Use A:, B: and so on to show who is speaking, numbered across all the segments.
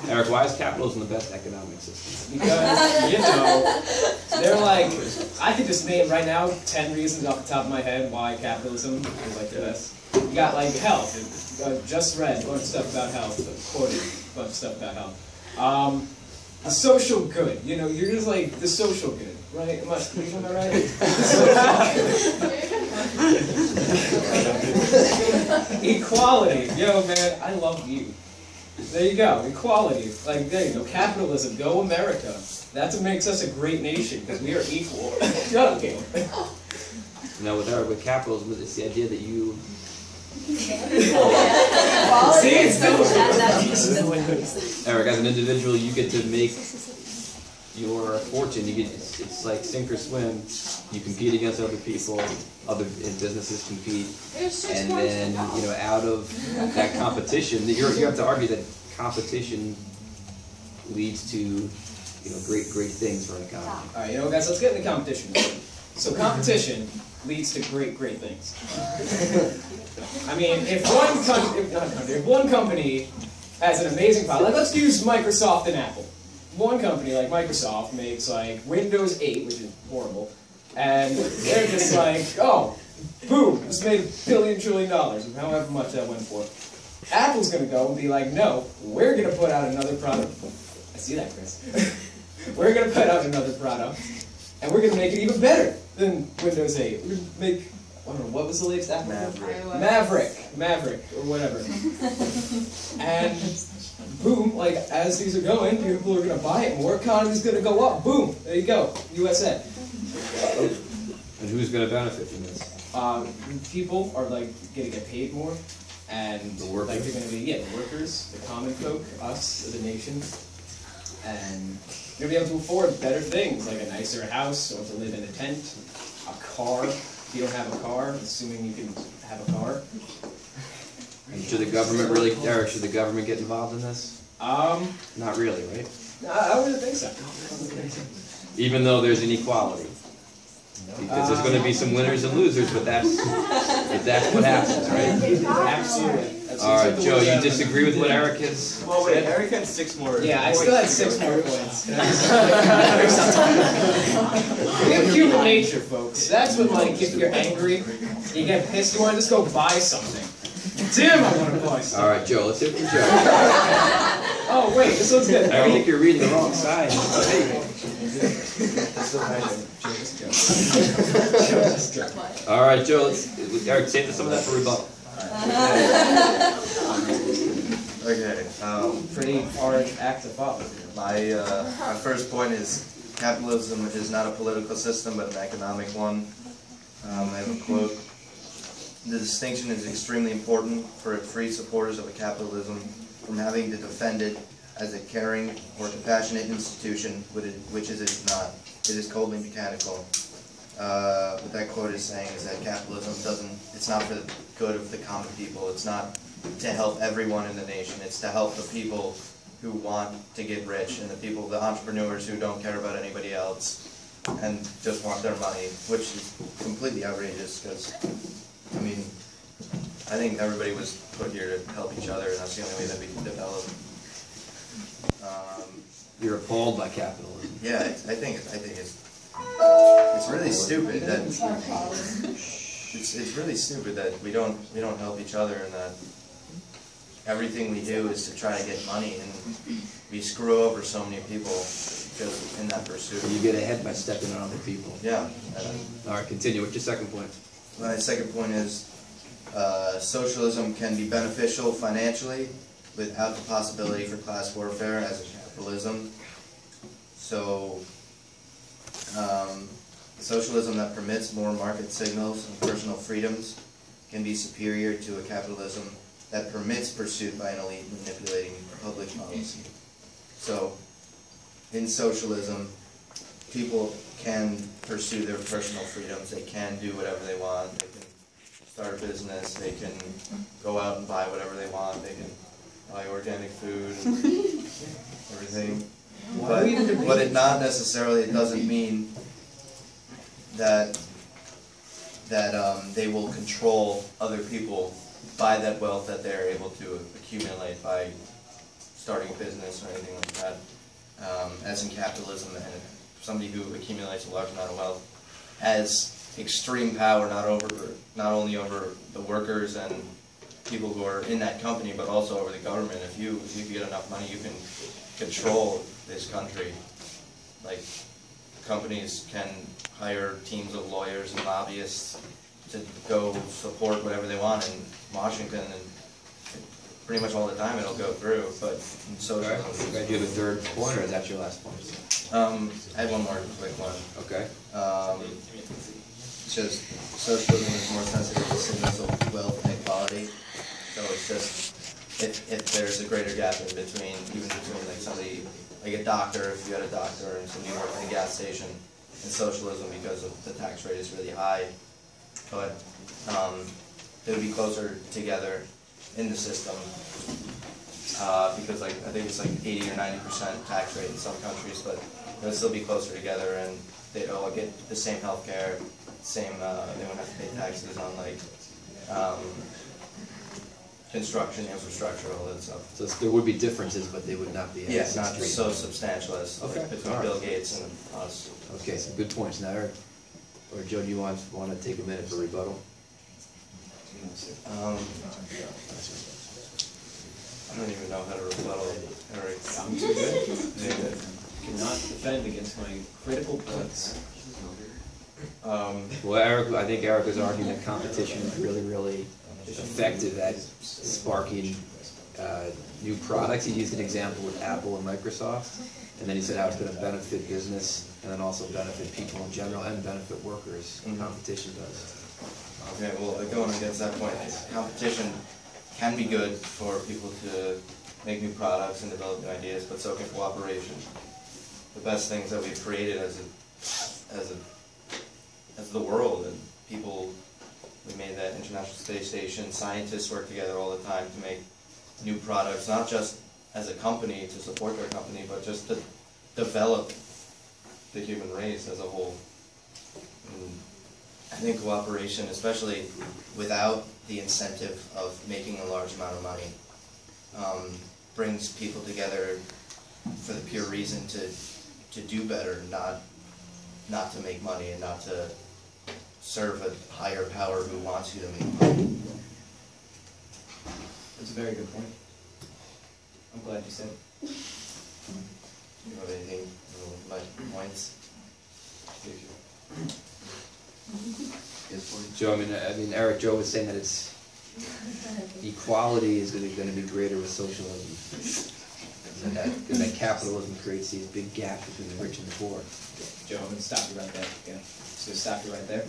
A: Eric, why is capitalism the best economic system?
B: Because, you know, they're like, I could just name right now 10 reasons off the top of my head why capitalism is like the best. You got like health. Just read a bunch of stuff about health. Quoted a bunch of stuff about health. The social good. You know, you're just like the social good, right? Am I right? Equality. Yo, man, I love you. There you go. Equality. Like, there you go. Capitalism. Go America. That's what makes us a great nation, because we are equal. Okay.
A: No, with capitalism, it's the idea that you... Eric, as an individual, you get to make your fortune. You get it's like sink or swim. You compete against other people. Other businesses compete, and then out of that competition, you have to argue that competition leads to great things for an economy.
B: All right, guys, let's get into competition. So competition leads to great things. I mean, if one company has an amazing product, like let's use Microsoft and Apple. One company like Microsoft makes like Windows 8, which is horrible, and they're just like, oh, boom, just made $1 billion trillion, however much that went for. Apple's gonna go and be like, no, we're gonna put out another product. I see that, Chris. We're gonna put out another product, and we're gonna make it even better than Windows 8. We're gonna make, I don't know, what was the latest Apple? Maverick, or whatever. And boom, like as these are going, people are gonna buy it, more economy's gonna go up. Boom, there you go, USA.
A: And who's gonna benefit from this?
B: People are like gonna get paid more, and
A: the workers.
B: Like they're gonna be the workers, the common folk, us, the nation, and you're gonna be able to afford better things like a nicer house, or to live in a tent, a car. If you don't have a car, assuming you can have a car.
A: And should the government really, Eric? Should the government get involved in this? Not really, right?
B: No, I wouldn't think so.
A: Even though there's inequality. Because there's going to be some winners and losers, but that's what happens, right?
B: Absolutely.
A: All right, Joe, you disagree with what Eric has
C: Well, wait, Eric had 6 more.
B: Yeah, I still had 6 more points. We have human nature, folks. That's what, like, if you're angry, you get pissed, you want to just go buy something. Damn, I want to buy something.
A: All right, Joe, let's hit from Joe.
B: Oh, wait, this one's good.
A: I think you're reading the wrong side. All right, Joe, Eric, save some of that for rebuttal.
C: Okay.
B: Pretty hard act to follow.
C: My first point is capitalism, which is not a political system but an economic one. I have a quote. The distinction is extremely important for free supporters of a capitalism from having to defend it as a caring or compassionate institution, which it is not. It is coldly mechanical. What that quote is saying is that capitalism it's not for the good of the common people. It's not to help everyone in the nation. It's to help the people who want to get rich and the entrepreneurs who don't care about anybody else and just want their money, which is completely outrageous because, I mean, I think everybody was put here to help each other, and that's the only way that we can develop.
A: You're appalled by capitalism.
C: Yeah, I think it's really stupid that it's really stupid that we don't help each other, and that everything we do is to try to get money, and we screw over so many people just in that pursuit.
A: You get ahead by stepping on other people.
C: Yeah.
A: All right, continue. What's your second point?
C: My second point is socialism can be beneficial financially without the possibility for class warfare as a capitalism. So, socialism that permits more market signals and personal freedoms can be superior to a capitalism that permits pursuit by an elite manipulating public policy. So, in socialism, people can pursue their personal freedoms. They can do whatever they want. They can start a business. They can go out and buy whatever they want. They can buy organic food and everything. But it not necessarily, it doesn't mean that they will control other people by that wealth that they're able to accumulate by starting a business or anything like that. As in capitalism, and somebody who accumulates a large amount of wealth has extreme power, not only over the workers and people who are in that company, but also over the government. If you get enough money, you can control this country. Like, companies can hire teams of lawyers and lobbyists to go support whatever they want in Washington, and pretty much all the time it'll go through. But in socialism,
A: Okay. Do you have a third point, or is that your last point?
C: I had one more quick one.
A: Okay.
C: It's just socialism is more sensitive to signals of wealth and equality. So it's just if there's a greater gap in between, even between like somebody, like a doctor, if you had a doctor and somebody worked in a gas station, in socialism, because of the tax rate is really high, but they would be closer together in the system, because like I think it's like 80 or 90% tax rate in some countries, but they would still be closer together, and they'd all get the same health care, same, they wouldn't have to pay taxes on like construction, infrastructure, all that stuff.
A: So there would be differences, but they would not be
C: Yeah, it's not so substantial as
A: Okay.
C: like, between
A: All right.
C: Bill Gates and us.
A: Okay, some good points. Now, Eric, or Joe, do you want to take a minute for rebuttal?
C: I don't even know how to rebuttal, Eric.
B: I'm too good. Cannot defend against my critical points.
A: Well, Eric, I think Eric was arguing that competition is really, really effective at sparking new products. He used an example with Apple and Microsoft, and then he said how it's going to benefit business and then also benefit people in general and benefit workers. Competition does.
C: Okay, well, going against that point, competition can be good for people to make new products and develop new ideas, but so can cooperation. The best things that we've created as the world, and people, we made that International Space Station, scientists work together all the time to make new products, not just as a company to support their company, but just to develop the human race as a whole. And I think cooperation, especially without the incentive of making a large amount of money, brings people together for the pure reason to do better, not to make money and not to serve a higher power who wants you to make money.
B: That's a very good point. I'm glad you said it.
C: You have anything with my points?
A: Joe, I mean, Eric, Joe was saying that it's equality is going to be greater with socialism, and that capitalism creates these big gaps between the rich and the poor.
B: Joe, I'm going to stop you right there. Yeah. Just going to stop you right there.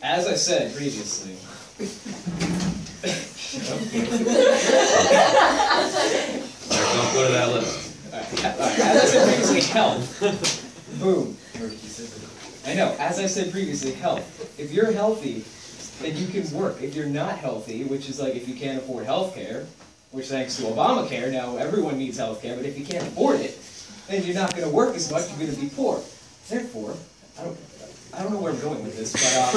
B: As I said previously,
A: Eric, don't go to that list.
B: Alright, as I said previously, health. Boom. I know, as I said previously, health. If you're healthy, then you can work. If you're not healthy, which is like if you can't afford health care, which thanks to Obamacare, now everyone needs health care, but if you can't afford it, then you're not going to work as much, you're going to be poor. Therefore, I don't know where I'm going with this, but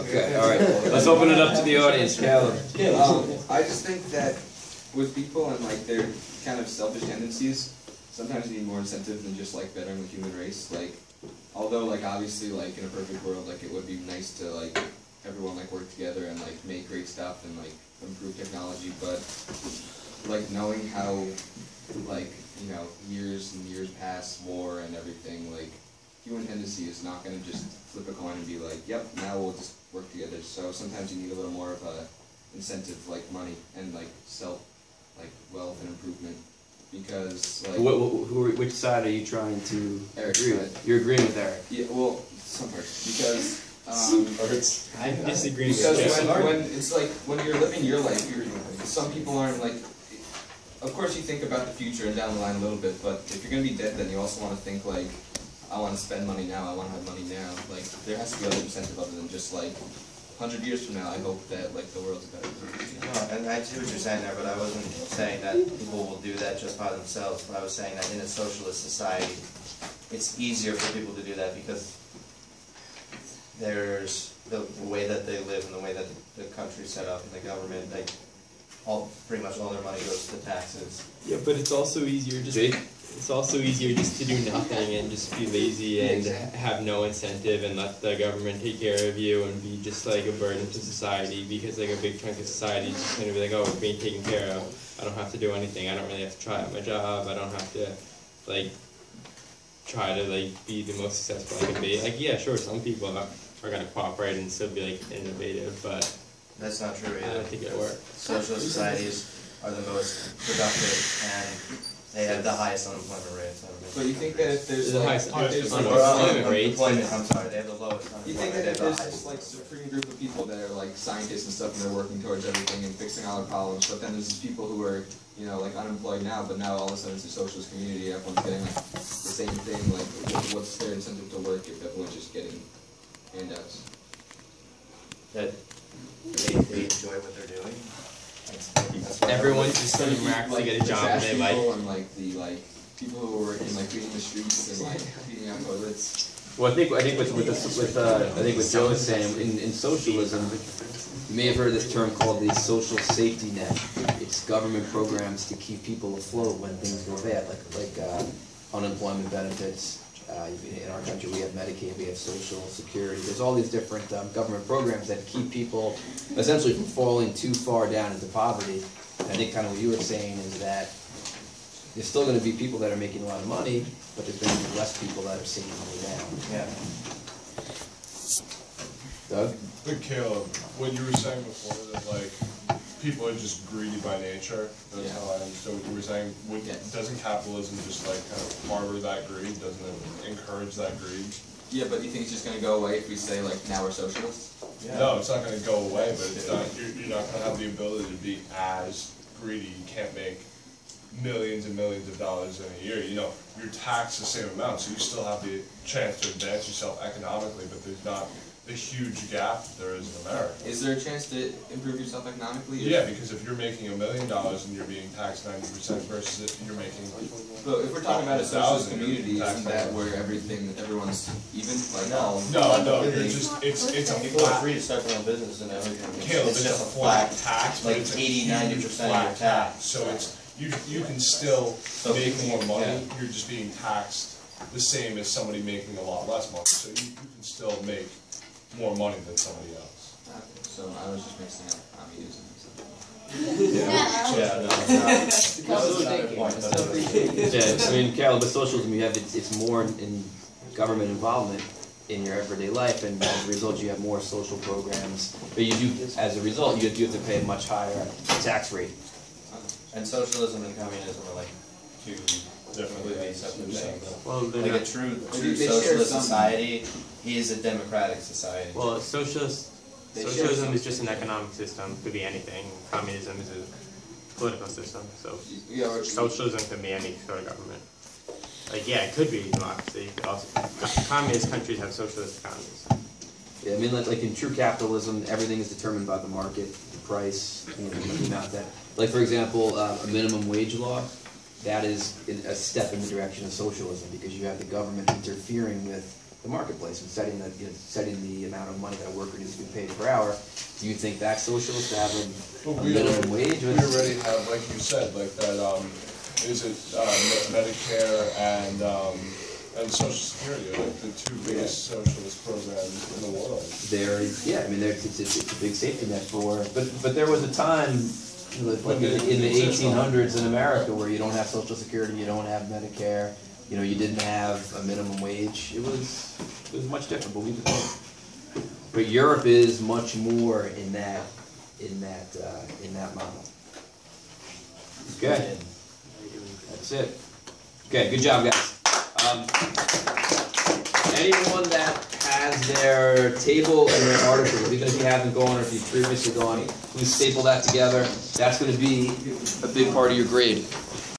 A: Okay, all right. Let's open it up to the audience. Caleb.
D: I just think that with people and like their kind of selfish tendencies, sometimes you need more incentive than just like bettering the human race. Like, although like obviously like in a perfect world, like it would be nice to like everyone like work together and like make great stuff and like improve technology, but like knowing how like, you know, years and years past war and everything, like human tendency is not going to just flip a coin and be like, yep, now we'll just work together. So sometimes you need a little more of a incentive, like money and like like wealth and improvement, because like
A: Which side are you trying to
D: Eric's
A: agree
D: side.
A: with? You're agreeing with Eric.
D: Yeah, well, some parts, because
B: I'm disagreeing
D: because
B: with
D: when it's like when you're living your life, some people aren't like. Of course, you think about the future and down the line a little bit, but if you're gonna be dead, then you also want to think like, I want to spend money now. I want to have money now. Like there has to be other incentive other than just like 100 years from now. I hope that like the world's better.
C: No, and I see what you're saying there, but I wasn't saying that people will do that just by themselves. But I was saying that in a socialist society, it's easier for people to do that because there's the way that they live and the way that the country's set up and the government, like, pretty much all their money goes to taxes.
E: Yeah, but it's also easier just to do nothing and just be lazy and have no incentive and let the government take care of you and be just like a burden to society, because like a big chunk of society is just gonna be like, oh, it's being taken care of. I don't have to do anything. I don't really have to try out my job. I don't have to like try to like be the most successful I can be. Like, yeah, sure, some people are gonna cooperate and still be like innovative, but
C: that's not true either.
E: I don't think it'll work.
C: Socialist societies are the most productive, and they have the highest unemployment rates.
D: But you think that if there's
E: The
D: like,
E: highest
D: there's like,
E: unemployment rates.
C: I'm sorry, they have the lowest
D: you
C: unemployment.
D: think that
C: They
D: if
C: have the
D: there's
C: highest.
D: this like supreme group of people that are like scientists and stuff and they're working towards everything and fixing all our problems, but then there's these people who are, you know, like unemployed now, but now all of a sudden it's a socialist community, everyone's getting like the same thing, like what's their incentive to work if everyone's just getting handouts?
C: That they enjoy what they're doing. That's why
E: Everyone's just gonna rack to get a job and they like.
D: And like the people who are working like cleaning the streets and like cleaning out toilets.
A: Well, I think what Joe is saying in socialism, you may have heard this term called the social safety net. It's government programs to keep people afloat when things go bad, like unemployment benefits. In our country, we have Medicaid, we have Social Security. There's all these different government programs that keep people essentially from falling too far down into poverty. And I think kind of what you were saying is that there's still going to be people that are making a lot of money, but there's going to be less people that are sinking way down.
C: Yeah.
A: Doug?
F: But Caleb, what you were saying before, that like people are just greedy by nature. That's how I understood what you were saying. Doesn't capitalism just like kind of harbor that greed? Doesn't it encourage that greed?
D: Yeah, but you think it's just going to go away if we say like now we're socialists?
C: Yeah.
F: No, it's not going to go away, but it's not. You're not going to have the ability to be as greedy. You can't make millions and millions of dollars in a year. You know, you're taxed the same amount, so you still have the chance to advance yourself economically, but there's not the huge gap there is in America.
D: Is there a chance to improve yourself economically?
F: Yeah, because if you're making $1 million and you're being taxed 90% versus if you're making.
D: But if we're talking about a socialist
F: 1,000,
D: community,
F: you're
D: isn't that where everyone's even? Like
F: No, you're just it's a
C: People are
F: flat.
C: free to start their own business and everything.
F: Caleb,
C: It's
F: it's
C: just
F: a
C: a flat
F: tax,
C: like
F: but it's a
C: 80-90%
F: huge
C: of
F: flat
C: your tax.
F: So it's you can still make more money.
C: Yeah.
F: You're just being taxed the same as somebody making a lot less money. So you can still make more money than somebody else.
D: So I was just mixing up communism and stuff.
C: Yeah, no, it's not. That was another point.
A: Yeah, I mean, Carol, with socialism, you have it's more in government involvement in your everyday life, and as a result, you have more social programs. But you do, as a result, you have to pay a much higher tax rate.
C: And socialism and communism are like two completely separate things.
E: Well, they're
C: Like
E: not.
C: a true
D: They share
C: socialist
D: some.
C: society is a democratic society.
E: Well, socialism is just an economic system. Could be anything. Communism is a political system. So
D: Yeah, or
E: socialism can be any sort of government. Like, yeah, it could be democracy. But also, communist countries have socialist economies.
A: Yeah, I mean, like in true capitalism, everything is determined by the market, the price, the amount that. Like for example, a minimum wage law, that is a step in the direction of socialism because you have the government interfering with the marketplace and setting the amount of money that a worker needs to be paid per hour. Do you think that's socialist to have a minimum wage?
F: We already have, like you said, like that. Is it Medicare and Social Security are like the two biggest socialist programs in the world?
A: I mean, it's a big safety net for. But there was a time, like in the 1800s in America, where you don't have Social Security, you don't have Medicare, you didn't have a minimum wage. It was much different, but Europe is much more in that model. Okay, that's it. Okay, good job, guys. Anyone that has their table and their article, even if you haven't gone or if you've previously gone, please staple that together. That's going to be a big part of your grade.